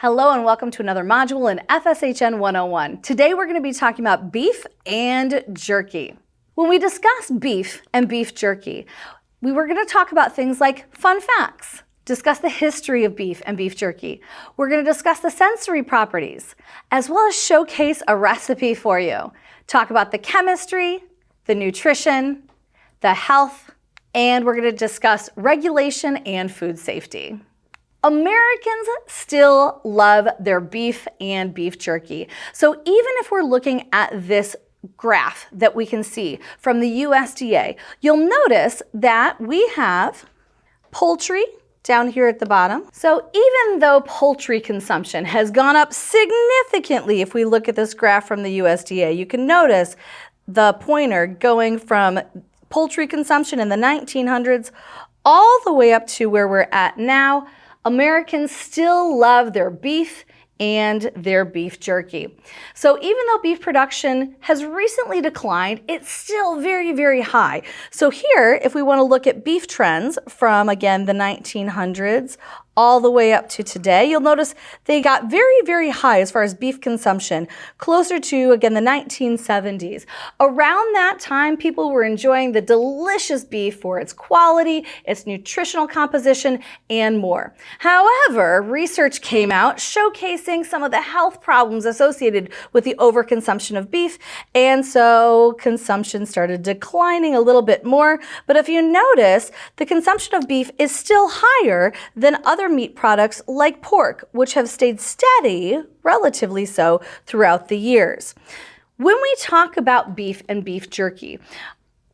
Hello and welcome to another module in FSHN 101. Today we're going to be talking about beef and jerky. When we discuss beef and beef jerky, we were going to talk about things like fun facts, discuss the history of beef and beef jerky. We're going to discuss the sensory properties, as well as showcase a recipe for you. Talk about the chemistry, the nutrition, the health, and we're going to discuss regulation and food safety. Americans still love their beef and beef jerky. So even if we're looking at this graph that we can see from the USDA, you'll notice that we have poultry down here at the bottom. So even though poultry consumption has gone up significantly, if we look at this graph from the USDA, you can notice the pointer going from poultry consumption in the 1900s all the way up to where we're at now. Americans still love their beef and their beef jerky. So even though beef production has recently declined, it's still very, very high. So here, if we want to look at beef trends from, again, the 1900s all the way up to today, you'll notice they got very, very high as far as beef consumption, closer to, again, the 1970s. Around that time, people were enjoying the delicious beef for its quality, its nutritional composition, and more. However, research came out showcasing some of the health problems associated with the overconsumption of beef, and so consumption started declining a little bit more. But if you notice, the consumption of beef is still higher than other meat products like pork, which have stayed steady, relatively so, throughout the years. When we talk about beef and beef jerky,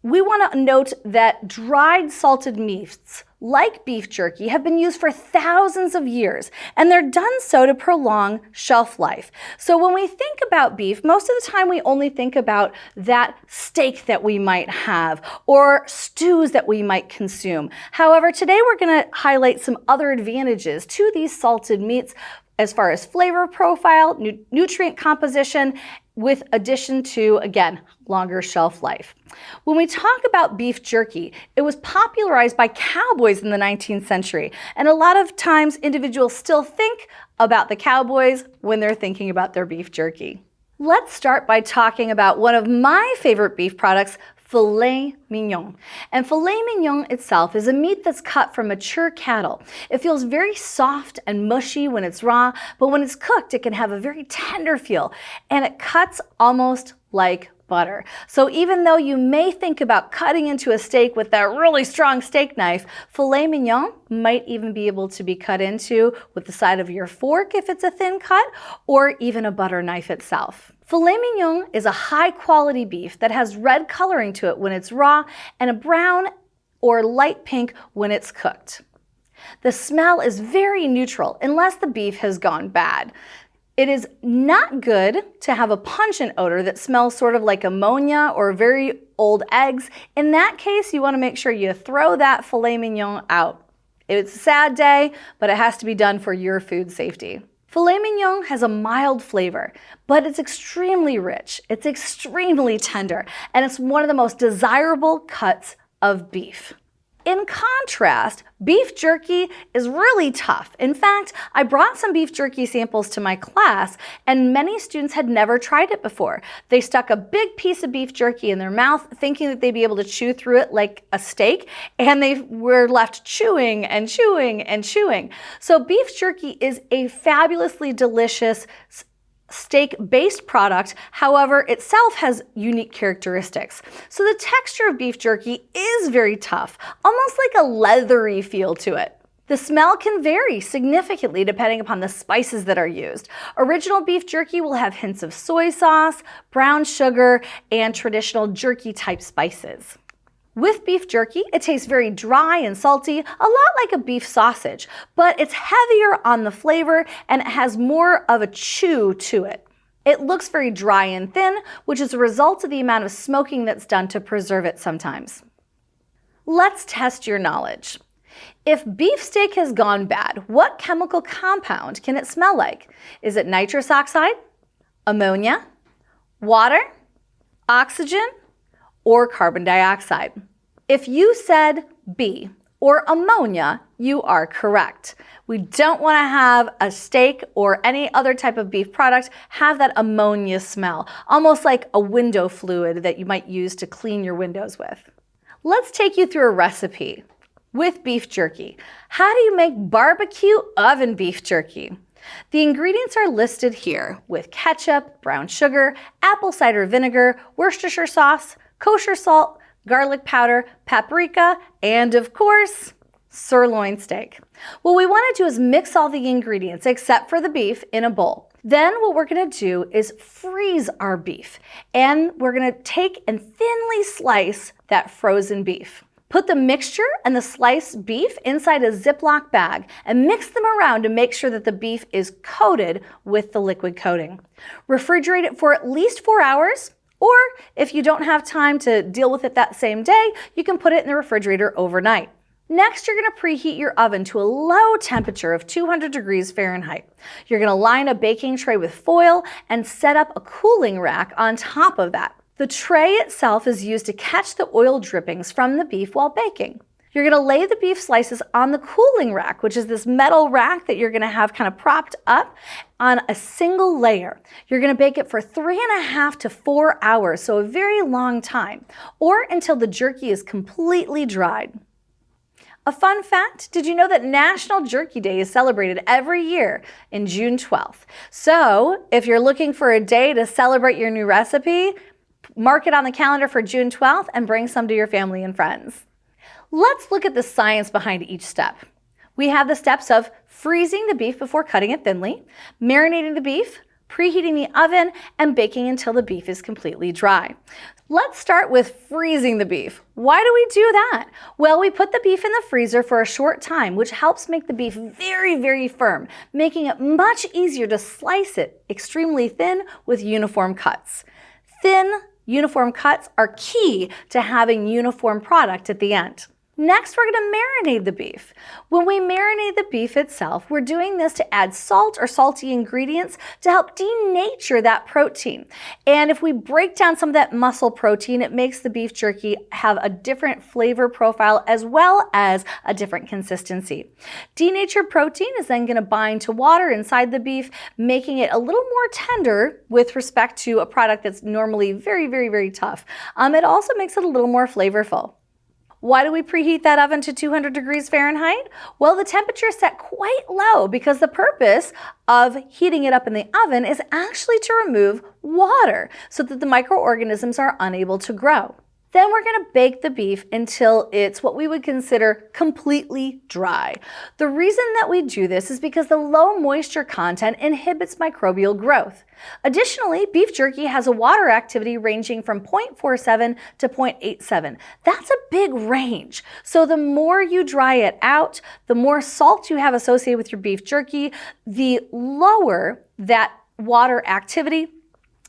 we want to note that dried salted meats, like beef jerky, have been used for thousands of years, and they're done so to prolong shelf life. So when we think about beef, most of the time we only think about that steak that we might have or stews that we might consume. However, today we're going to highlight some other advantages to these salted meats as far as flavor profile, nutrient composition, with addition to, again, longer shelf life. When we talk about beef jerky, it was popularized by cowboys in the 19th century, and a lot of times individuals still think about the cowboys when they're thinking about their beef jerky. Let's start by talking about one of my favorite beef products, filet mignon. And filet mignon itself is a meat that's cut from mature cattle. It feels very soft and mushy when it's raw, but when it's cooked, it can have a very tender feel, and it cuts almost like butter. So even though you may think about cutting into a steak with that really strong steak knife, filet mignon might even be able to be cut into with the side of your fork if it's a thin cut, or even a butter knife itself. Filet mignon is a high quality beef that has red coloring to it when it's raw and a brown or light pink when it's cooked. The smell is very neutral unless the beef has gone bad. It is not good to have a pungent odor that smells sort of like ammonia or very old eggs. In that case, you want to make sure you throw that filet mignon out. It's a sad day, but it has to be done for your food safety. Filet mignon has a mild flavor, but it's extremely rich, it's extremely tender, and it's one of the most desirable cuts of beef. In contrast, beef jerky is really tough. In fact, I brought some beef jerky samples to my class, and many students had never tried it before. They stuck a big piece of beef jerky in their mouth, thinking that they'd be able to chew through it like a steak, and they were left chewing and chewing and chewing. So beef jerky is a fabulously delicious steak-based product, however, itself has unique characteristics. So the texture of beef jerky is very tough, almost like a leathery feel to it. The smell can vary significantly depending upon the spices that are used. Original beef jerky will have hints of soy sauce, brown sugar, and traditional jerky-type spices. With beef jerky, it tastes very dry and salty, a lot like a beef sausage, but it's heavier on the flavor and it has more of a chew to it. It looks very dry and thin, which is a result of the amount of smoking that's done to preserve it sometimes. Let's test your knowledge. If beef steak has gone bad, what chemical compound can it smell like? Is it nitrous oxide, ammonia, water, oxygen, or carbon dioxide? If you said B, or ammonia, you are correct. We don't want to have a steak or any other type of beef product have that ammonia smell, almost like a window fluid that you might use to clean your windows with. Let's take you through a recipe with beef jerky. How do you make barbecue oven beef jerky? The ingredients are listed here with ketchup, brown sugar, apple cider vinegar, Worcestershire sauce, kosher salt, garlic powder, paprika, and of course, sirloin steak. What we want to do is mix all the ingredients except for the beef in a bowl. Then what we're going to do is freeze our beef, and we're going to take and thinly slice that frozen beef. Put the mixture and the sliced beef inside a Ziploc bag and mix them around to make sure that the beef is coated with the liquid coating. Refrigerate it for at least 4 hours, or if you don't have time to deal with it that same day, you can put it in the refrigerator overnight. Next, you're going to preheat your oven to a low temperature of 200 degrees Fahrenheit. You're going to line a baking tray with foil and set up a cooling rack on top of that. The tray itself is used to catch the oil drippings from the beef while baking. You're going to lay the beef slices on the cooling rack, which is this metal rack that you're going to have kind of propped up on a single layer. You're going to bake it for 3.5 to 4 hours, so a very long time, or until the jerky is completely dried. A fun fact, did you know that National Jerky Day is celebrated every year in June 12th? So if you're looking for a day to celebrate your new recipe, mark it on the calendar for June 12th and bring some to your family and friends. Let's look at the science behind each step. We have the steps of freezing the beef before cutting it thinly, marinating the beef, preheating the oven, and baking until the beef is completely dry. Let's start with freezing the beef. Why do we do that? Well, we put the beef in the freezer for a short time, which helps make the beef very, very firm, making it much easier to slice it extremely thin with uniform cuts. Thin, uniform cuts are key to having uniform product at the end. Next, we're going to marinate the beef. When we marinate the beef itself, we're doing this to add salt or salty ingredients to help denature that protein. And if we break down some of that muscle protein, it makes the beef jerky have a different flavor profile as well as a different consistency. Denatured protein is then going to bind to water inside the beef, making it a little more tender with respect to a product that's normally very, very, very tough. It also makes it a little more flavorful. Why do we preheat that oven to 200 degrees Fahrenheit? Well, the temperature is set quite low because the purpose of heating it up in the oven is actually to remove water so that the microorganisms are unable to grow. Then we're going to bake the beef until it's what we would consider completely dry. The reason that we do this is because the low moisture content inhibits microbial growth. Additionally, beef jerky has a water activity ranging from 0.47 to 0.87. That's a big range. So the more you dry it out, the more salt you have associated with your beef jerky, the lower that water activity,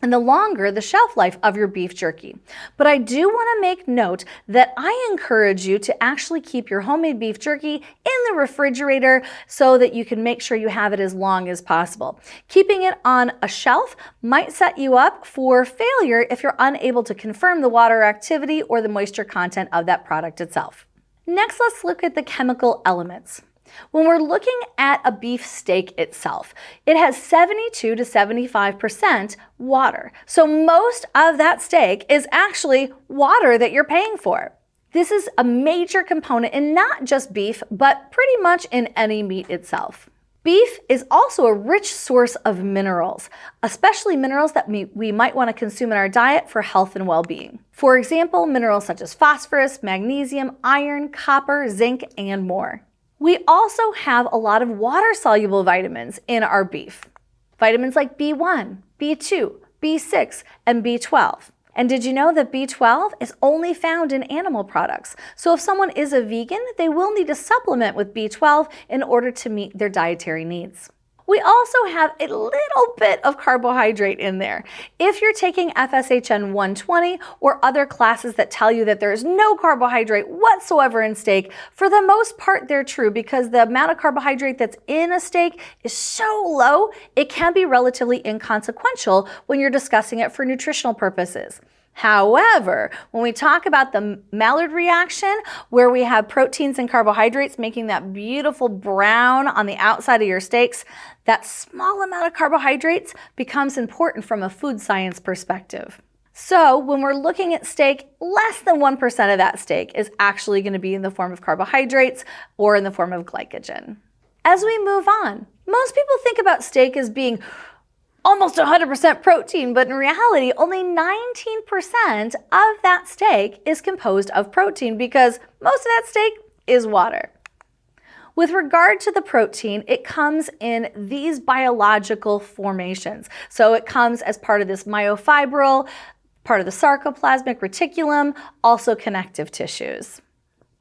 and the longer the shelf life of your beef jerky. But I do want to make note that I encourage you to actually keep your homemade beef jerky in the refrigerator so that you can make sure you have it as long as possible. Keeping it on a shelf might set you up for failure if you're unable to confirm the water activity or the moisture content of that product itself. Next, let's look at the chemical elements. When we're looking at a beef steak itself, it has 72 to 75% water. So most of that steak is actually water that you're paying for. This is a major component in not just beef, but pretty much in any meat itself. Beef is also a rich source of minerals, especially minerals that we might want to consume in our diet for health and well-being. For example, minerals such as phosphorus, magnesium, iron, copper, zinc, and more. We also have a lot of water-soluble vitamins in our beef. Vitamins like B1, B2, B6, and B12. And did you know that B12 is only found in animal products? So if someone is a vegan, they will need to supplement with B12 in order to meet their dietary needs. We also have a little bit of carbohydrate in there. If you're taking FSHN 120 or other classes that tell you that there's no carbohydrate whatsoever in steak, for the most part they're true because the amount of carbohydrate that's in a steak is so low, it can be relatively inconsequential when you're discussing it for nutritional purposes. However, when we talk about the Maillard reaction, where we have proteins and carbohydrates making that beautiful brown on the outside of your steaks, that small amount of carbohydrates becomes important from a food science perspective. So when we're looking at steak, less than 1% of that steak is actually going to be in the form of carbohydrates or in the form of glycogen. As we move on, most people think about steak as being almost 100% protein, but in reality, only 19% of that steak is composed of protein because most of that steak is water. With regard to the protein, it comes in these biological formations. So it comes as part of this myofibril, part of the sarcoplasmic reticulum, also connective tissues.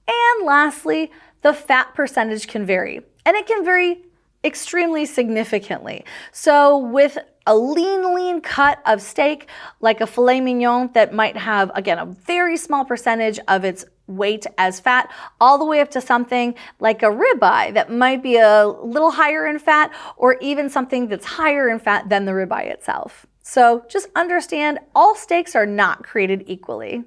And lastly, the fat percentage can vary, and it can vary extremely significantly. So with a lean cut of steak, like a filet mignon that might have, again, a very small percentage of its weight as fat, all the way up to something like a ribeye that might be a little higher in fat, or even something that's higher in fat than the ribeye itself. So just understand, all steaks are not created equally.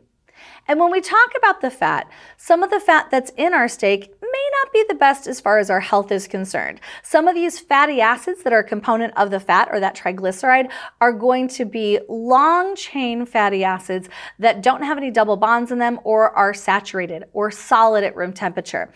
And when we talk about the fat, some of the fat that's in our steak may not be the best as far as our health is concerned. Some of these fatty acids that are a component of the fat, or that triglyceride, are going to be long chain fatty acids that don't have any double bonds in them or are saturated or solid at room temperature.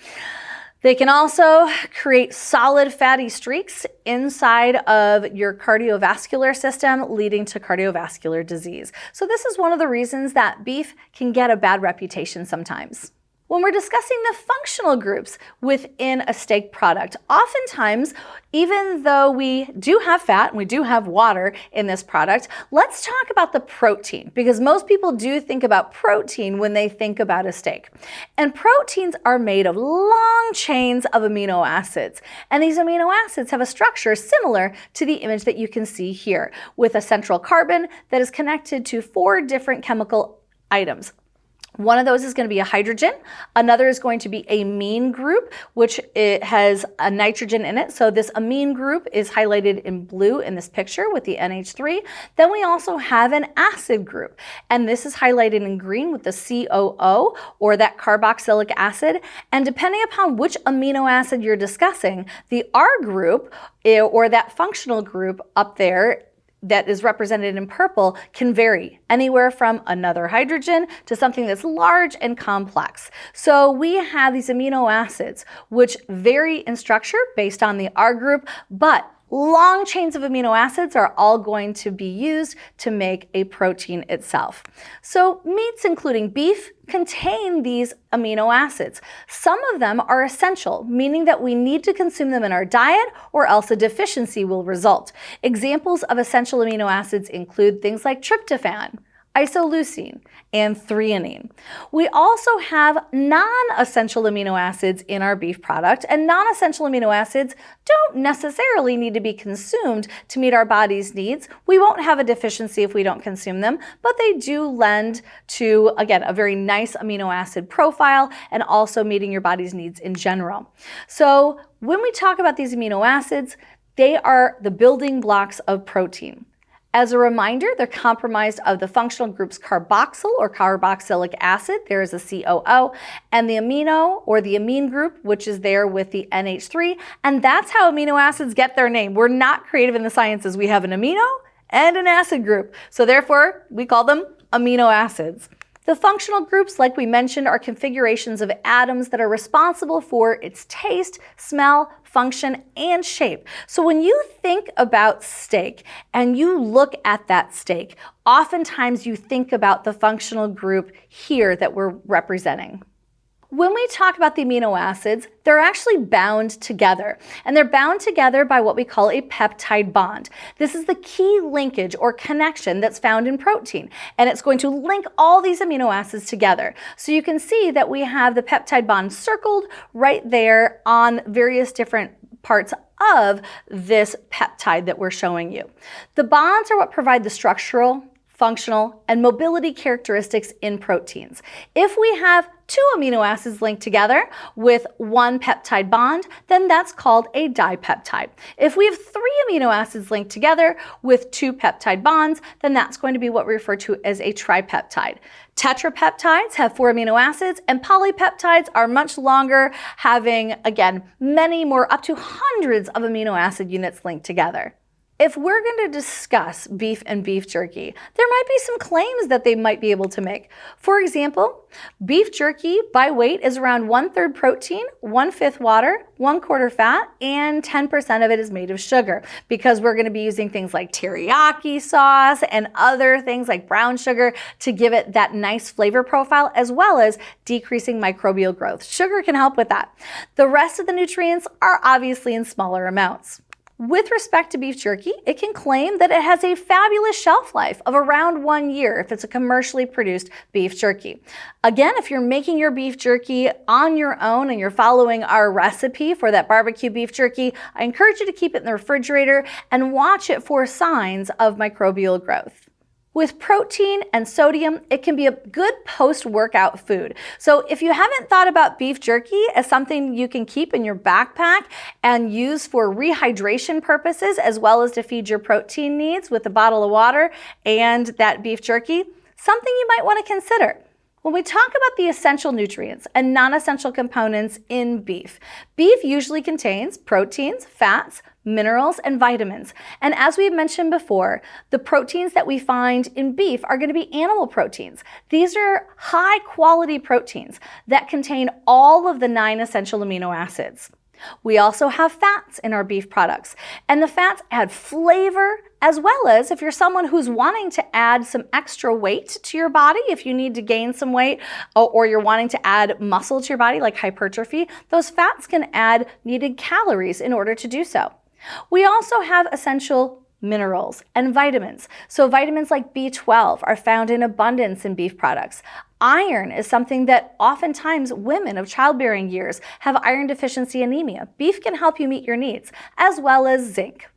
They can also create solid fatty streaks inside of your cardiovascular system, leading to cardiovascular disease. So this is one of the reasons that beef can get a bad reputation sometimes. When we're discussing the functional groups within a steak product, oftentimes, even though we do have fat and we do have water in this product, let's talk about the protein, because most people do think about protein when they think about a steak. And proteins are made of long chains of amino acids. And these amino acids have a structure similar to the image that you can see here, with a central carbon that is connected to 4 different chemical items. One of those is going to be a hydrogen. Another is going to be a amine group, which it has a nitrogen in it. So this amine group is highlighted in blue in this picture with the NH3. Then we also have an acid group, and this is highlighted in green with the COO, or that carboxylic acid. And depending upon which amino acid you're discussing, the R group, or that functional group up there, that is represented in purple, can vary anywhere from another hydrogen to something that's large and complex. So we have these amino acids which vary in structure based on the R group, but long chains of amino acids are all going to be used to make a protein itself. So meats, including beef, contain these amino acids. Some of them are essential, meaning that we need to consume them in our diet or else a deficiency will result. Examples of essential amino acids include things like tryptophan, isoleucine, and threonine. We also have non-essential amino acids in our beef product, and non-essential amino acids don't necessarily need to be consumed to meet our body's needs. We won't have a deficiency if we don't consume them, but they do lend to, again, a very nice amino acid profile and also meeting your body's needs in general. So when we talk about these amino acids, they are the building blocks of protein. As a reminder, they're comprised of the functional groups carboxyl or carboxylic acid, there is a COO, and the amino or the amine group, which is there with the NH3, and that's how amino acids get their name. We're not creative in the sciences. We have an amino and an acid group, so therefore we call them amino acids. The functional groups, like we mentioned, are configurations of atoms that are responsible for its taste, smell, function, and shape. So when you think about steak and you look at that steak, oftentimes you think about the functional group here that we're representing. When we talk about the amino acids, they're actually bound together, and they're bound together by what we call a peptide bond. This is the key linkage or connection that's found in protein, and it's going to link all these amino acids together. So you can see that we have the peptide bond circled right there on various different parts of this peptide that we're showing you. The bonds are what provide the structural functional, and mobility characteristics in proteins. If we have 2 amino acids linked together with one peptide bond, then that's called a dipeptide. If we have 3 amino acids linked together with 2 peptide bonds, then that's going to be what we refer to as a tripeptide. Tetrapeptides have 4 amino acids, and polypeptides are much longer, having, again, many more, up to hundreds of amino acid units linked together. If we're going to discuss beef and beef jerky, there might be some claims that they might be able to make. For example, beef jerky by weight is around 1/3 protein, 1/5 water, 1/4 fat, and 10% of it is made of sugar, because we're going to be using things like teriyaki sauce and other things like brown sugar to give it that nice flavor profile, as well as decreasing microbial growth. Sugar can help with that. The rest of the nutrients are obviously in smaller amounts. With respect to beef jerky, it can claim that it has a fabulous shelf life of around 1 year if it's a commercially produced beef jerky. Again, if you're making your beef jerky on your own and you're following our recipe for that barbecue beef jerky, I encourage you to keep it in the refrigerator and watch it for signs of microbial growth. With protein and sodium, it can be a good post-workout food. So if you haven't thought about beef jerky as something you can keep in your backpack and use for rehydration purposes, as well as to feed your protein needs with a bottle of water and that beef jerky, something you might want to consider. When we talk about the essential nutrients and non-essential components in beef, beef usually contains proteins, fats, minerals, and vitamins. And as we mentioned before, the proteins that we find in beef are going to be animal proteins. These are high quality proteins that contain all of the 9 essential amino acids. We also have fats in our beef products, and the fats add flavor, as well as if you're someone who's wanting to add some extra weight to your body, if you need to gain some weight, or you're wanting to add muscle to your body like hypertrophy, those fats can add needed calories in order to do so. We also have essential minerals and vitamins. So vitamins like B12 are found in abundance in beef products. Iron is something that oftentimes women of childbearing years have iron deficiency anemia. Beef can help you meet your needs, as well as zinc.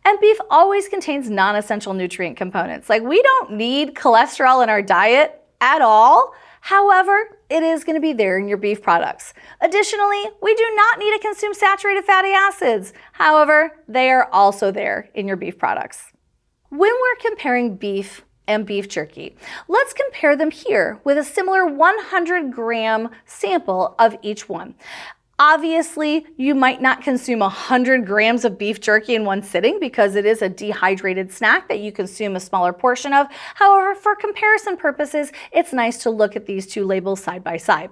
And beef always contains non-essential nutrient components. Like, we don't need cholesterol in our diet at all. However, it is going to be there in your beef products. Additionally, we do not need to consume saturated fatty acids. However, they are also there in your beef products. When we're comparing beef and beef jerky, let's compare them here with a similar 100-gram sample of each one. Obviously, you might not consume 100 grams of beef jerky in one sitting because it is a dehydrated snack that you consume a smaller portion of. However, for comparison purposes, it's nice to look at these two labels side by side.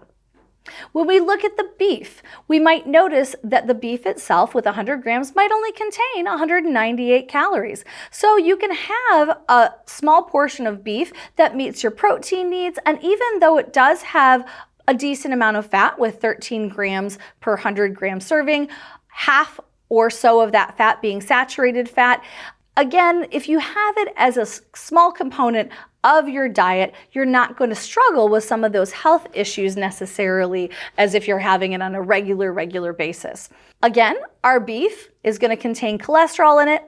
When we look at the beef, we might notice that the beef itself with 100 grams might only contain 198 calories. So you can have a small portion of beef that meets your protein needs, and even though it does have a decent amount of fat with 13 grams per 100 gram serving, half or so of that fat being saturated fat. Again, if you have it as a small component of your diet, you're not going to struggle with some of those health issues necessarily as if you're having it on a regular basis. Again, our beef is going to contain cholesterol in it.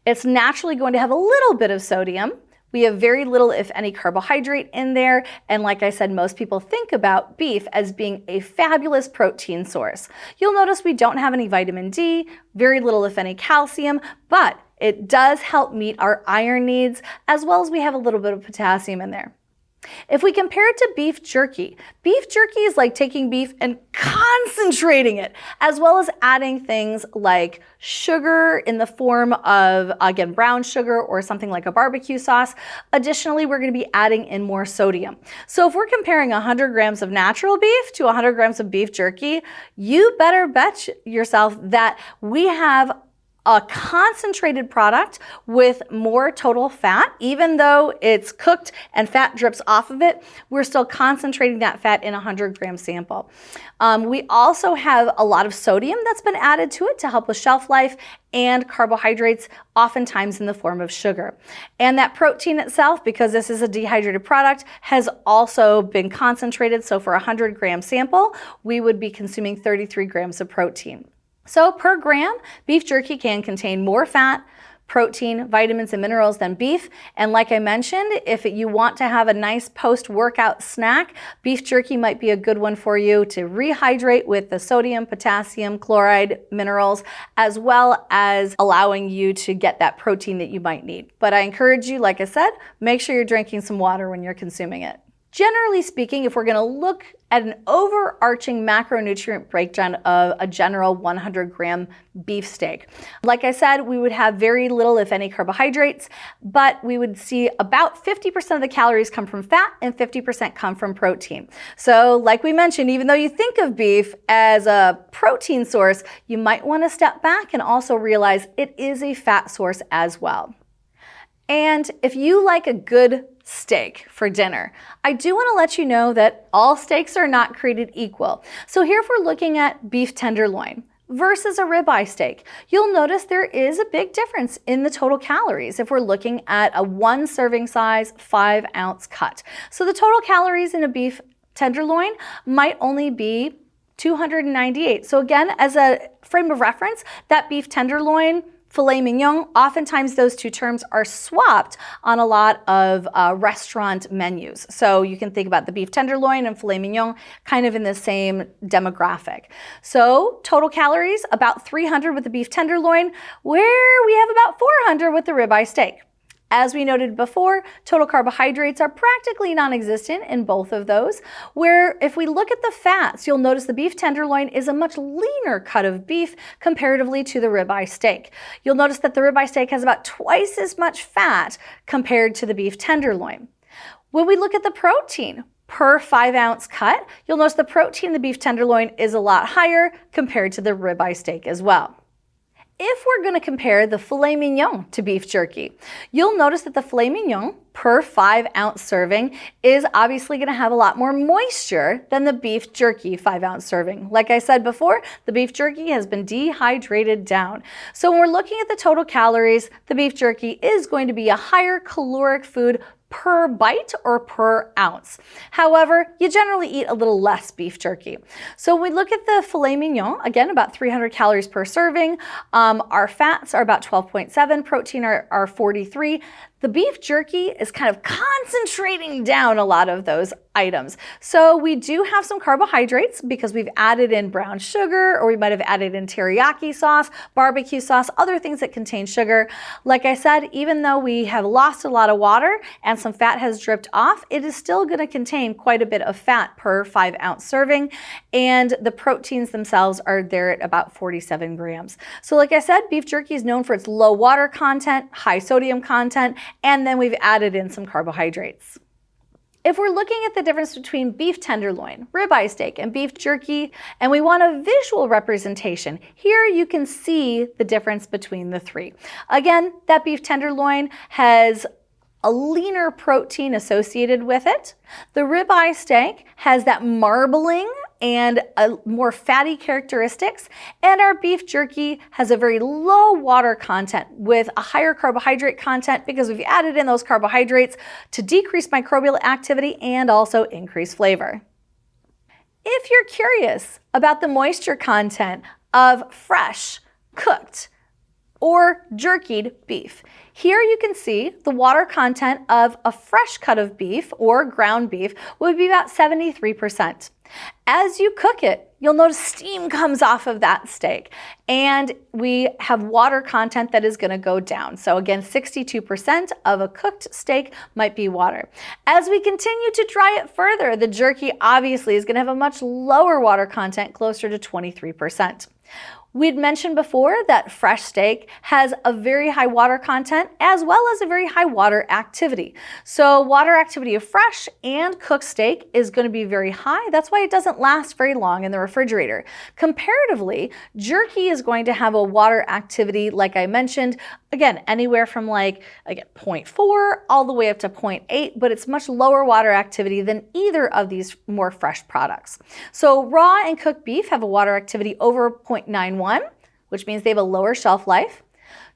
It's naturally going to have a little bit of sodium. We have very little, if any, carbohydrate in there. And like I said, most people think about beef as being a fabulous protein source. You'll notice we don't have any vitamin D, very little, if any, calcium, but it does help meet our iron needs, as well as we have a little bit of potassium in there. If we compare it to beef jerky is like taking beef and concentrating it, as well as adding things like sugar in the form of, again, brown sugar or something like a barbecue sauce. Additionally, we're going to be adding in more sodium. So if we're comparing 100 grams of natural beef to 100 grams of beef jerky, you better bet yourself that we have a concentrated product with more total fat. Even though it's cooked and fat drips off of it, we're still concentrating that fat in a 100-gram sample. We also have a lot of sodium that's been added to it to help with shelf life, and carbohydrates, oftentimes in the form of sugar. And that protein itself, because this is a dehydrated product, has also been concentrated. So for a 100-gram sample, we would be consuming 33 grams of protein. So per gram, beef jerky can contain more fat, protein, vitamins, and minerals than beef. And like I mentioned, if you want to have a nice post-workout snack, beef jerky might be a good one for you to rehydrate with the sodium, potassium, chloride, minerals, as well as allowing you to get that protein that you might need. But I encourage you, like I said, make sure you're drinking some water when you're consuming it. Generally speaking, if we're going to look at an overarching macronutrient breakdown of a general 100-gram beef steak, like I said, we would have very little, if any, carbohydrates, but we would see about 50% of the calories come from fat and 50% come from protein. So like we mentioned, even though you think of beef as a protein source, you might want to step back and also realize it is a fat source as well. And if you like a good steak for dinner, I do want to let you know that all steaks are not created equal. So here if we're looking at beef tenderloin versus a ribeye steak, you'll notice there is a big difference in the total calories if we're looking at a 1 serving size 5-ounce cut. So the total calories in a beef tenderloin might only be 298. So again, as a frame of reference, that beef tenderloin, filet mignon, oftentimes those two terms are swapped on a lot of restaurant menus. So you can think about the beef tenderloin and filet mignon kind of in the same demographic. So total calories, about 300 with the beef tenderloin, where we have about 400 with the ribeye steak. As we noted before, total carbohydrates are practically non-existent in both of those, where if we look at the fats, you'll notice the beef tenderloin is a much leaner cut of beef comparatively to the ribeye steak. You'll notice that the ribeye steak has about twice as much fat compared to the beef tenderloin. When we look at the protein per 5-ounce cut, you'll notice the protein in the beef tenderloin is a lot higher compared to the ribeye steak as well. If we're going to compare the filet mignon to beef jerky, you'll notice that the filet mignon per 5-ounce serving is obviously going to have a lot more moisture than the beef jerky 5-ounce serving. Like I said before, the beef jerky has been dehydrated down. So when we're looking at the total calories, the beef jerky is going to be a higher caloric food per bite or per ounce. However, you generally eat a little less beef jerky. So when we look at the filet mignon, again, about 300 calories per serving. Our fats are about 12.7, protein are 43. The beef jerky is kind of concentrating down a lot of those items. So we do have some carbohydrates because we've added in brown sugar, or we might have added in teriyaki sauce, barbecue sauce, other things that contain sugar. Like I said, even though we have lost a lot of water and some fat has dripped off, it is still going to contain quite a bit of fat per 5-ounce serving, and the proteins themselves are there at about 47 grams. So like I said, beef jerky is known for its low water content, high sodium content, and then we've added in some carbohydrates. If we're looking at the difference between beef tenderloin, ribeye steak, and beef jerky, and we want a visual representation, here you can see the difference between the three. Again, that beef tenderloin has a leaner protein associated with it. The ribeye steak has that marbling and more fatty characteristics, and our beef jerky has a very low water content with a higher carbohydrate content because we've added in those carbohydrates to decrease microbial activity and also increase flavor. If you're curious about the moisture content of fresh, cooked, or jerkied beef, here you can see the water content of a fresh cut of beef or ground beef would be about 73%. As you cook it, you'll notice steam comes off of that steak, and we have water content that is going to go down. So again, 62% of a cooked steak might be water. As we continue to dry it further, the jerky obviously is going to have a much lower water content, closer to 23%. We'd mentioned before that fresh steak has a very high water content as well as a very high water activity. So water activity of fresh and cooked steak is going to be very high. That's why it doesn't last very long in the refrigerator. Comparatively, jerky is going to have a water activity, like I mentioned, again, anywhere from like 0.4 all the way up to 0.8, but it's much lower water activity than either of these more fresh products. So raw and cooked beef have a water activity over 0.91, which means they have a lower shelf life.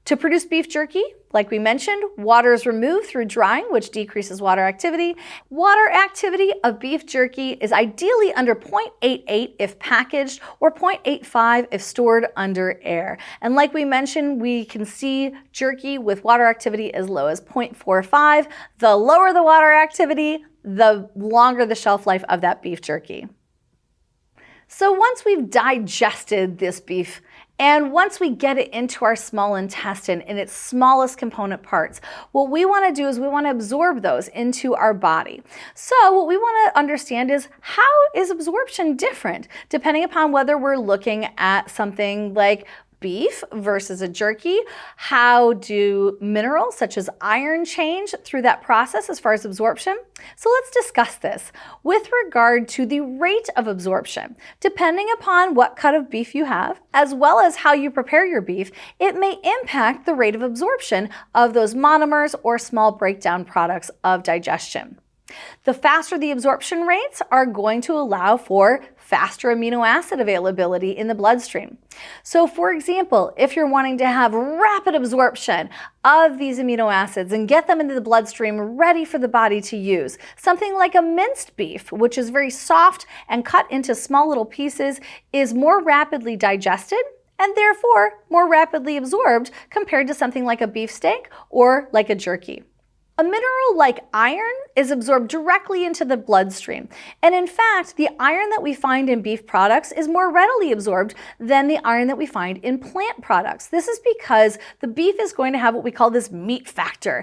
To produce beef jerky, like we mentioned, water is removed through drying, which decreases water activity. Water activity of beef jerky is ideally under 0.88 if packaged or 0.85 if stored under air. And like we mentioned, we can see jerky with water activity as low as 0.45. The lower the water activity, the longer the shelf life of that beef jerky. So once we've digested this beef, and once we get it into our small intestine in its smallest component parts, what we want to do is we want to absorb those into our body. So what we want to understand is, how is absorption different depending upon whether we're looking at something like beef versus a jerky? How do minerals such as iron change through that process as far as absorption? So let's discuss this with regard to the rate of absorption. Depending upon what cut of beef you have, as well as how you prepare your beef, it may impact the rate of absorption of those monomers or small breakdown products of digestion. The faster the absorption rates are going to allow for faster amino acid availability in the bloodstream. So for example, if you're wanting to have rapid absorption of these amino acids and get them into the bloodstream ready for the body to use, something like a minced beef, which is very soft and cut into small little pieces, is more rapidly digested and therefore more rapidly absorbed compared to something like a beef steak or like a jerky. A mineral like iron is absorbed directly into the bloodstream. And in fact, the iron that we find in beef products is more readily absorbed than the iron that we find in plant products. This is because the beef is going to have what we call this meat factor.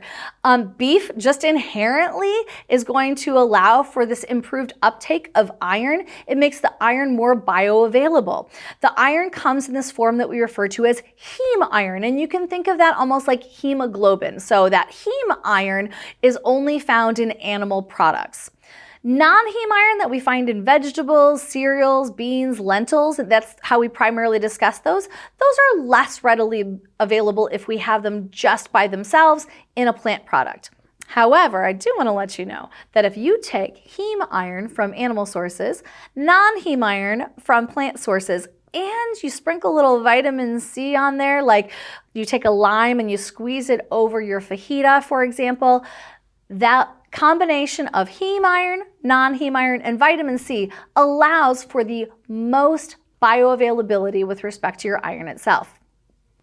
Beef just inherently is going to allow for this improved uptake of iron. It makes the iron more bioavailable. The iron comes in this form that we refer to as heme iron, and you can think of that almost like hemoglobin. So that heme iron is only found in animal products. Non-heme iron that we find in vegetables, cereals, beans, lentils, that's how we primarily discuss those are less readily available if we have them just by themselves in a plant product. However, I do want to let you know that if you take heme iron from animal sources, non-heme iron from plant sources, and you sprinkle a little vitamin C on there, like you take a lime and you squeeze it over your fajita, for example, that combination of heme iron, non-heme iron, and vitamin C allows for the most bioavailability with respect to your iron itself.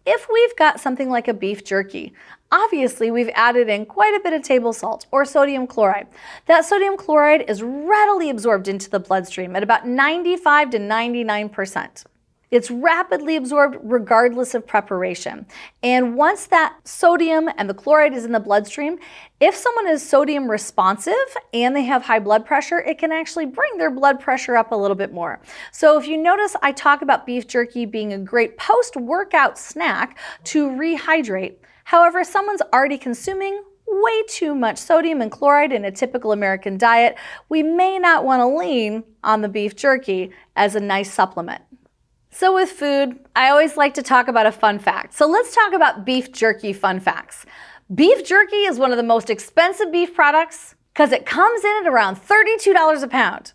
If we've got something like a beef jerky, obviously we've added in quite a bit of table salt or sodium chloride. That sodium chloride is readily absorbed into the bloodstream at about 95 to 99%. It's rapidly absorbed regardless of preparation. And once that sodium and the chloride is in the bloodstream, if someone is sodium responsive and they have high blood pressure, it can actually bring their blood pressure up a little bit more. So if you notice, I talk about beef jerky being a great post-workout snack to rehydrate. However, if someone's already consuming way too much sodium and chloride in a typical American diet, we may not want to lean on the beef jerky as a nice supplement. So with food, I always like to talk about a fun fact. So let's talk about beef jerky fun facts. Beef jerky is one of the most expensive beef products because it comes in at around $32 a pound.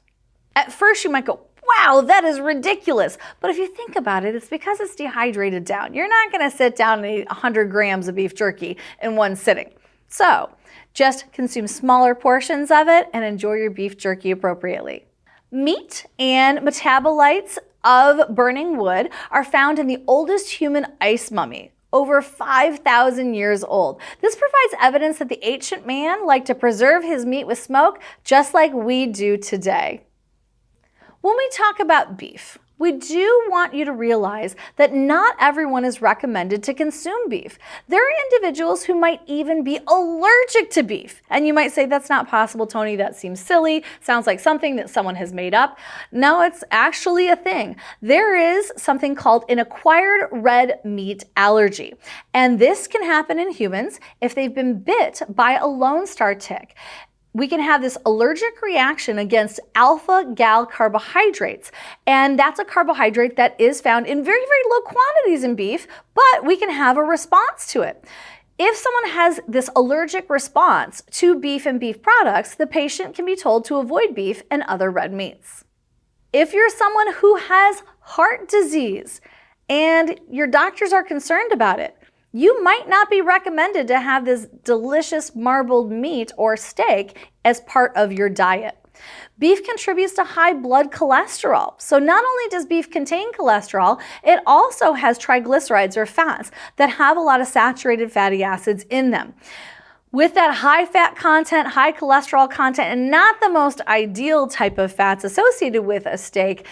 At first you might go, wow, that is ridiculous. But if you think about it, it's because it's dehydrated down. You're not going to sit down and eat 100 grams of beef jerky in one sitting. So just consume smaller portions of it and enjoy your beef jerky appropriately. Meat and metabolites of burning wood are found in the oldest human ice mummy, over 5,000 years old. This provides evidence that the ancient man liked to preserve his meat with smoke just like we do today. When we talk about beef, we do want you to realize that not everyone is recommended to consume beef. There are individuals who might even be allergic to beef. And you might say, that's not possible, Tony. That seems silly. Sounds like something that someone has made up. No, it's actually a thing. There is something called an acquired red meat allergy. And this can happen in humans if they've been bit by a Lone Star tick. We can have this allergic reaction against alpha-gal carbohydrates. And that's a carbohydrate that is found in very, very low quantities in beef, but we can have a response to it. If someone has this allergic response to beef and beef products, the patient can be told to avoid beef and other red meats. If you're someone who has heart disease and your doctors are concerned about it, you might not be recommended to have this delicious marbled meat or steak as part of your diet. Beef contributes to high blood cholesterol. So not only does beef contain cholesterol, it also has triglycerides or fats that have a lot of saturated fatty acids in them. With that high fat content, high cholesterol content, and not the most ideal type of fats associated with a steak,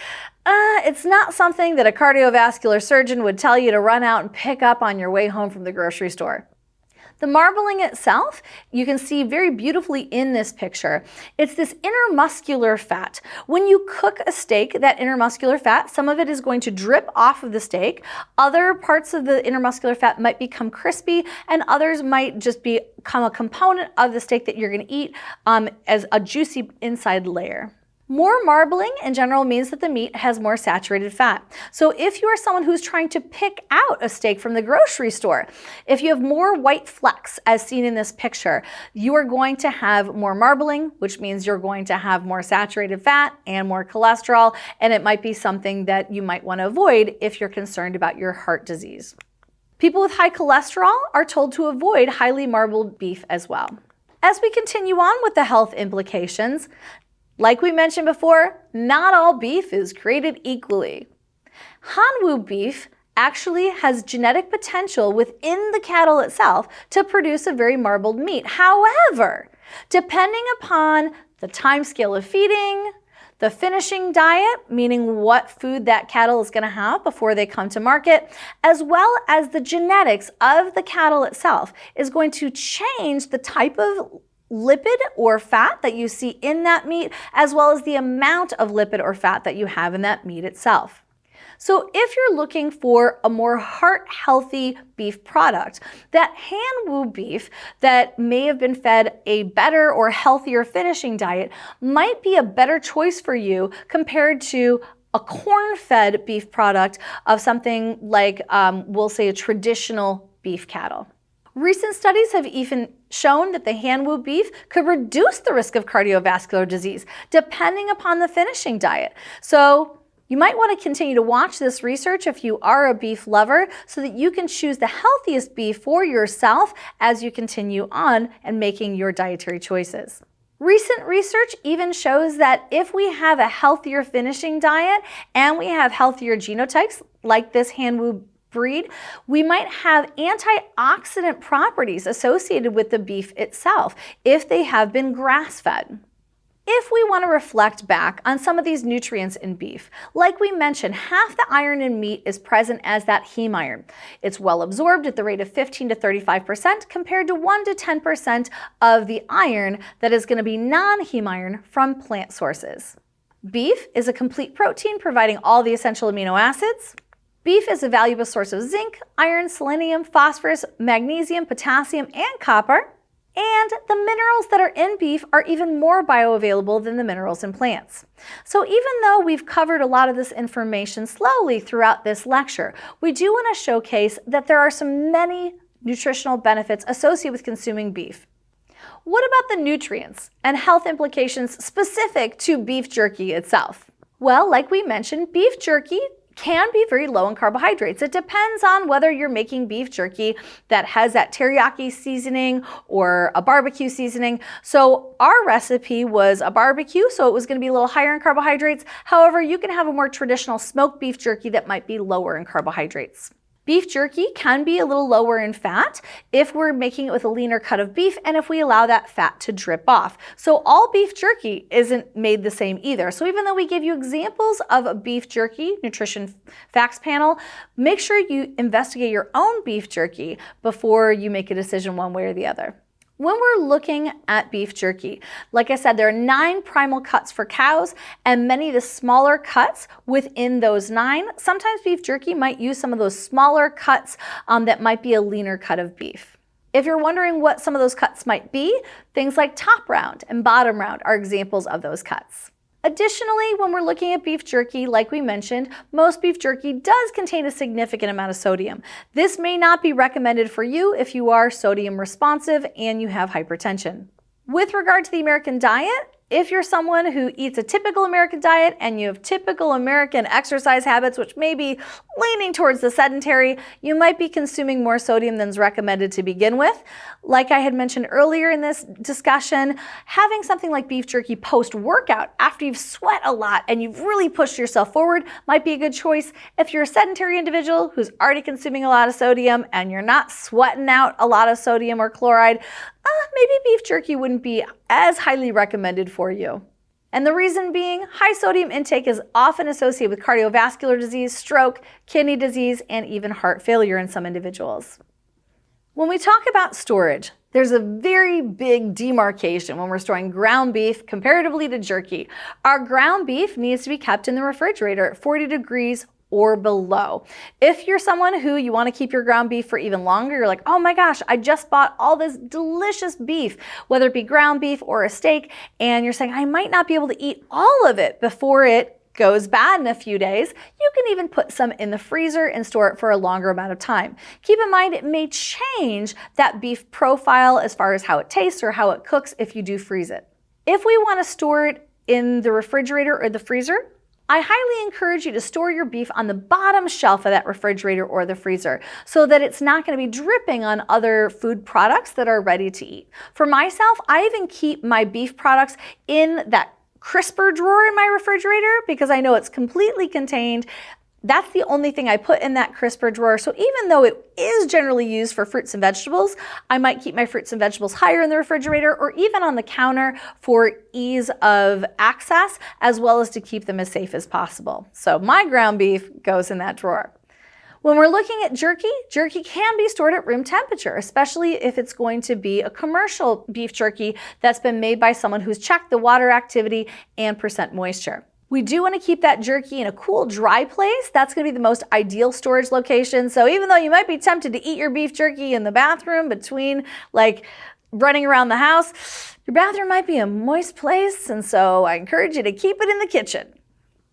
it's not something that a cardiovascular surgeon would tell you to run out and pick up on your way home from the grocery store. The marbling itself, you can see very beautifully in this picture. It's this intermuscular fat. When you cook a steak, that intermuscular fat, some of it is going to drip off of the steak. Other parts of the intermuscular fat might become crispy, and others might just become a component of the steak that you're going to eat as a juicy inside layer. More marbling in general means that the meat has more saturated fat. So if you are someone who's trying to pick out a steak from the grocery store, if you have more white flecks as seen in this picture, you are going to have more marbling, which means you're going to have more saturated fat and more cholesterol, and it might be something that you might want to avoid if you're concerned about your heart disease. People with high cholesterol are told to avoid highly marbled beef as well. As we continue on with the health implications, like we mentioned before, not all beef is created equally. Hanwoo beef actually has genetic potential within the cattle itself to produce a very marbled meat. However, depending upon the time scale of feeding, the finishing diet, meaning what food that cattle is going to have before they come to market, as well as the genetics of the cattle itself, is going to change the type of lipid or fat that you see in that meat, as well as the amount of lipid or fat that you have in that meat itself. So if you're looking for a more heart-healthy beef product, that Hanwoo beef that may have been fed a better or healthier finishing diet might be a better choice for you compared to a corn-fed beef product of something like, we'll say, a traditional beef cattle. Recent studies have even shown that the Hanwoo beef could reduce the risk of cardiovascular disease depending upon the finishing diet. So you might want to continue to watch this research if you are a beef lover so that you can choose the healthiest beef for yourself as you continue on and making your dietary choices. Recent research even shows that if we have a healthier finishing diet and we have healthier genotypes like this Hanwoo breed, we might have antioxidant properties associated with the beef itself if they have been grass-fed. If we want to reflect back on some of these nutrients in beef, like we mentioned, half the iron in meat is present as that heme iron. It's well absorbed at the rate of 15 to 35% compared to 1 to 10% of the iron that is going to be non-heme iron from plant sources. Beef is a complete protein providing all the essential amino acids. Beef is a valuable source of zinc, iron, selenium, phosphorus, magnesium, potassium, and copper. And the minerals that are in beef are even more bioavailable than the minerals in plants. So even though we've covered a lot of this information slowly throughout this lecture, we do want to showcase that there are many nutritional benefits associated with consuming beef. What about the nutrients and health implications specific to beef jerky itself? Well, like we mentioned, beef jerky can be very low in carbohydrates. It depends on whether you're making beef jerky that has that teriyaki seasoning or a barbecue seasoning. So our recipe was a barbecue, so it was going to be a little higher in carbohydrates. However, you can have a more traditional smoked beef jerky that might be lower in carbohydrates. Beef jerky can be a little lower in fat if we're making it with a leaner cut of beef and if we allow that fat to drip off. So all beef jerky isn't made the same either. So even though we give you examples of a beef jerky nutrition facts panel, make sure you investigate your own beef jerky before you make a decision one way or the other. When we're looking at beef jerky, like I said, there are 9 primal cuts for cows and many of the smaller cuts within those 9. Sometimes beef jerky might use some of those smaller cuts that might be a leaner cut of beef. If you're wondering what some of those cuts might be, things like top round and bottom round are examples of those cuts. Additionally, when we're looking at beef jerky, like we mentioned, most beef jerky does contain a significant amount of sodium. This may not be recommended for you if you are sodium responsive and you have hypertension. With regard to the American diet, If you're someone who eats a typical American diet and you have typical American exercise habits, which may be leaning towards the sedentary, you might be consuming more sodium than is recommended to begin with. Like I had mentioned earlier in this discussion, having something like beef jerky post-workout after you've sweat a lot and you've really pushed yourself forward might be a good choice. If you're a sedentary individual who's already consuming a lot of sodium and you're not sweating out a lot of sodium or chloride, maybe beef jerky wouldn't be as highly recommended for you. And the reason being, high sodium intake is often associated with cardiovascular disease, stroke, kidney disease, and even heart failure in some individuals. When we talk about storage, there's a very big demarcation when we're storing ground beef comparatively to jerky. Our ground beef needs to be kept in the refrigerator at 40 degrees or below. If you're someone who you want to keep your ground beef for even longer, you're like, oh my gosh, I just bought all this delicious beef, whether it be ground beef or a steak, and you're saying, I might not be able to eat all of it before it goes bad in a few days, you can even put some in the freezer and store it for a longer amount of time. Keep in mind, it may change that beef profile as far as how it tastes or how it cooks if you do freeze it. If we want to store it in the refrigerator or the freezer, I highly encourage you to store your beef on the bottom shelf of that refrigerator or the freezer so that it's not going to be dripping on other food products that are ready to eat. For myself, I even keep my beef products in that crisper drawer in my refrigerator because I know it's completely contained. That's the only thing I put in that crisper drawer. So even though it is generally used for fruits and vegetables, I might keep my fruits and vegetables higher in the refrigerator or even on the counter for ease of access, as well as to keep them as safe as possible. So my ground beef goes in that drawer. When we're looking at jerky, jerky can be stored at room temperature, especially if it's going to be a commercial beef jerky that's been made by someone who's checked the water activity and percent moisture. We do want to keep that jerky in a cool, dry place. That's going to be the most ideal storage location. So even though you might be tempted to eat your beef jerky in the bathroom between running around the house, your bathroom might be a moist place. And so I encourage you to keep it in the kitchen.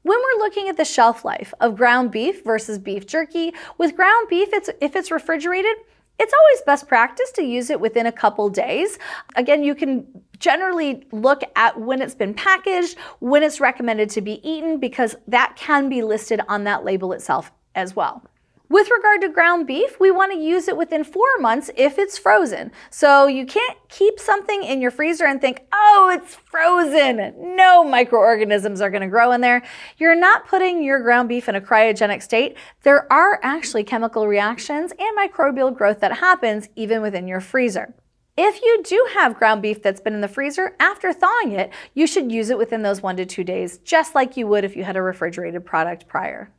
When we're looking at the shelf life of ground beef versus beef jerky, with ground beef, if it's refrigerated, it's always best practice to use it within a couple days. Again, you can generally look at when it's been packaged, when it's recommended to be eaten, because that can be listed on that label itself as well. With regard to ground beef, we want to use it within 4 months if it's frozen. So you can't keep something in your freezer and think, oh, it's frozen. No microorganisms are going to grow in there. You're not putting your ground beef in a cryogenic state. There are actually chemical reactions and microbial growth that happens even within your freezer. If you do have ground beef that's been in the freezer, after thawing it, you should use it within those 1 to 2 days, just like you would if you had a refrigerated product prior.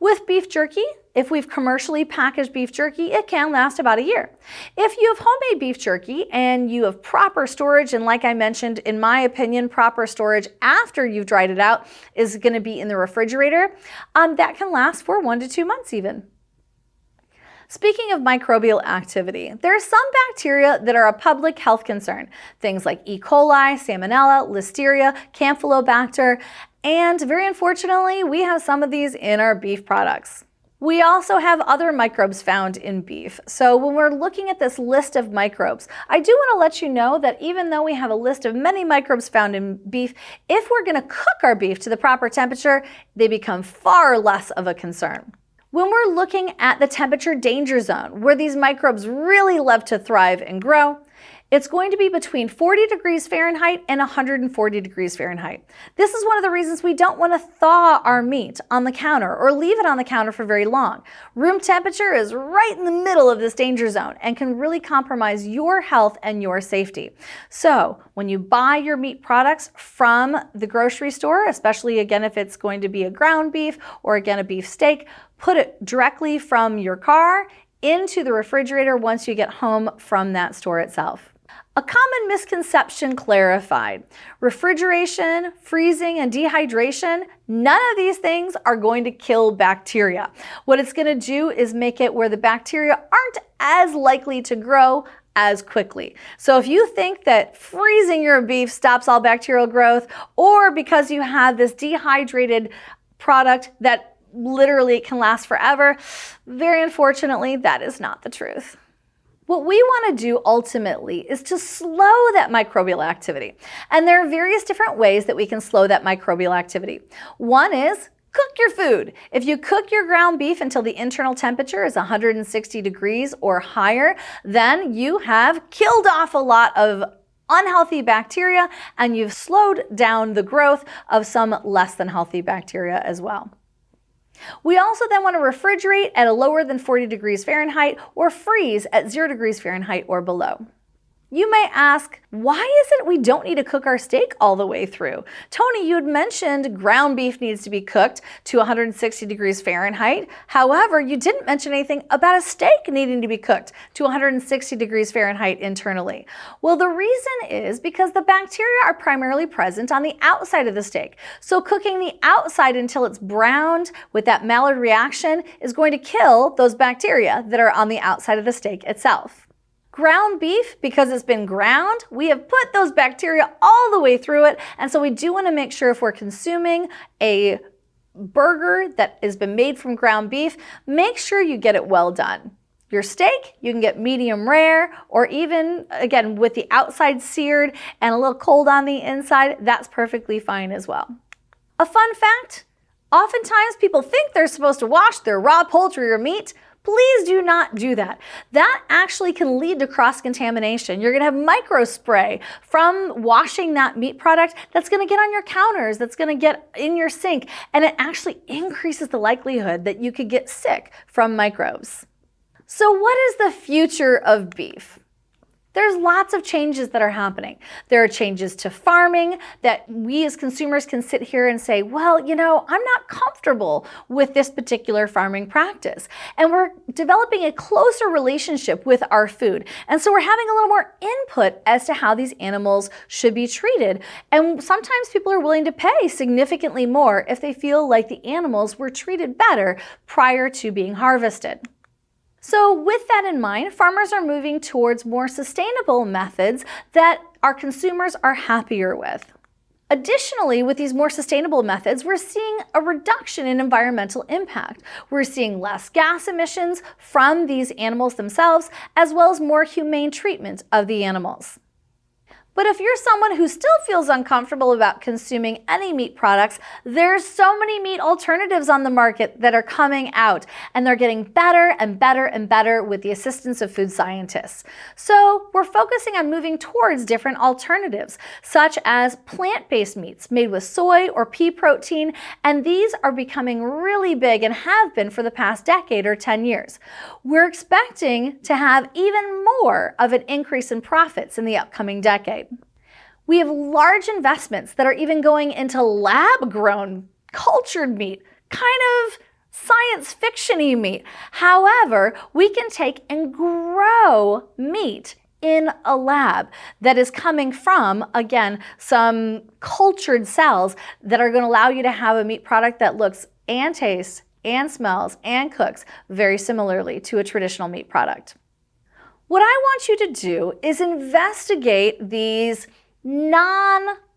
With beef jerky, if we've commercially packaged beef jerky, it can last about a year. If you have homemade beef jerky and you have proper storage, and like I mentioned, in my opinion, proper storage after you've dried it out is going to be in the refrigerator, that can last for 1 to 2 months even. Speaking of microbial activity, there are some bacteria that are a public health concern. Things like E. coli, Salmonella, Listeria, Campylobacter, and very unfortunately, we have some of these in our beef products. We also have other microbes found in beef. So when we're looking at this list of microbes, I do want to let you know that even though we have a list of many microbes found in beef, if we're going to cook our beef to the proper temperature, they become far less of a concern. When we're looking at the temperature danger zone, where these microbes really love to thrive and grow, it's going to be between 40 degrees Fahrenheit and 140 degrees Fahrenheit. This is one of the reasons we don't want to thaw our meat on the counter or leave it on the counter for very long. Room temperature is right in the middle of this danger zone and can really compromise your health and your safety. So when you buy your meat products from the grocery store, especially again if it's going to be a ground beef or again a beef steak, put it directly from your car into the refrigerator once you get home from that store itself. A common misconception clarified. Refrigeration, freezing, and dehydration, none of these things are going to kill bacteria. What it's going to do is make it where the bacteria aren't as likely to grow as quickly. So if you think that freezing your beef stops all bacterial growth, or because you have this dehydrated product that literally can last forever, very unfortunately, that is not the truth. What we want to do ultimately is to slow that microbial activity. And there are various different ways that we can slow that microbial activity. One is cook your food. If you cook your ground beef until the internal temperature is 160 degrees or higher, then you have killed off a lot of unhealthy bacteria and you've slowed down the growth of some less than healthy bacteria as well. We also then want to refrigerate at a lower than 40 degrees Fahrenheit or freeze at 0 degrees Fahrenheit or below. You may ask, why is it we don't need to cook our steak all the way through? Tony, you had mentioned ground beef needs to be cooked to 160 degrees Fahrenheit. However, you didn't mention anything about a steak needing to be cooked to 160 degrees Fahrenheit internally. Well, the reason is because the bacteria are primarily present on the outside of the steak. So cooking the outside until it's browned with that Maillard reaction is going to kill those bacteria that are on the outside of the steak itself. Ground beef, because it's been ground, we have put those bacteria all the way through it. And so we do want to make sure if we're consuming a burger that has been made from ground beef, make sure you get it well done. Your steak, you can get medium rare, or even, again, with the outside seared and a little cold on the inside, that's perfectly fine as well. A fun fact, oftentimes people think they're supposed to wash their raw poultry or meat. Please do not do that. That actually can lead to cross-contamination. You're gonna have microspray from washing that meat product that's gonna get on your counters, that's gonna get in your sink, and it actually increases the likelihood that you could get sick from microbes. So what is the future of beef? There's lots of changes that are happening. There are changes to farming that we as consumers can sit here and say, well, you know, I'm not comfortable with this particular farming practice. And we're developing a closer relationship with our food. And so we're having a little more input as to how these animals should be treated. And sometimes people are willing to pay significantly more if they feel like the animals were treated better prior to being harvested. So with that in mind, farmers are moving towards more sustainable methods that our consumers are happier with. Additionally, with these more sustainable methods, we're seeing a reduction in environmental impact. We're seeing less gas emissions from these animals themselves, as well as more humane treatment of the animals. But if you're someone who still feels uncomfortable about consuming any meat products, there's so many meat alternatives on the market that are coming out, and they're getting better and better and better with the assistance of food scientists. So we're focusing on moving towards different alternatives, such as plant-based meats made with soy or pea protein, and these are becoming really big and have been for the past decade or 10 years. We're expecting to have even more of an increase in profits in the upcoming decade. We have large investments that are even going into lab-grown, cultured meat, kind of science fiction-y meat. However, we can take and grow meat in a lab that is coming from, again, some cultured cells that are going to allow you to have a meat product that looks and tastes and smells and cooks very similarly to a traditional meat product. What I want you to do is investigate these non-meat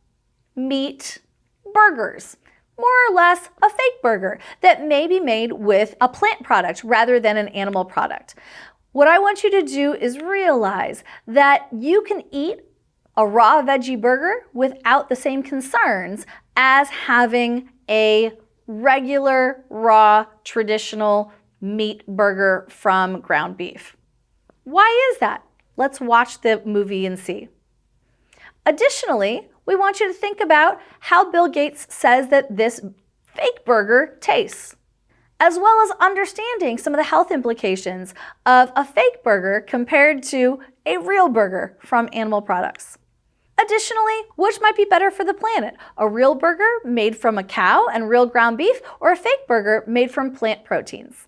burgers, more or less a fake burger that may be made with a plant product rather than an animal product. What I want you to do is realize that you can eat a raw veggie burger without the same concerns as having a regular, raw, traditional meat burger from ground beef. Why is that? Let's watch the movie and see. Additionally, we want you to think about how Bill Gates says that this fake burger tastes, as well as understanding some of the health implications of a fake burger compared to a real burger from animal products. Additionally, which might be better for the planet? A real burger made from a cow and real ground beef, or a fake burger made from plant proteins?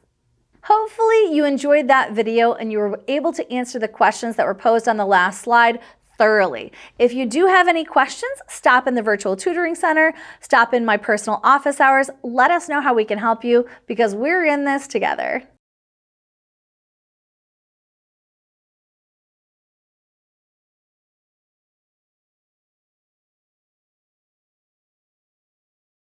Hopefully you enjoyed that video and you were able to answer the questions that were posed on the last slide thoroughly. If you do have any questions, stop in the Virtual Tutoring Center, stop in my personal office hours, let us know how we can help you because we're in this together.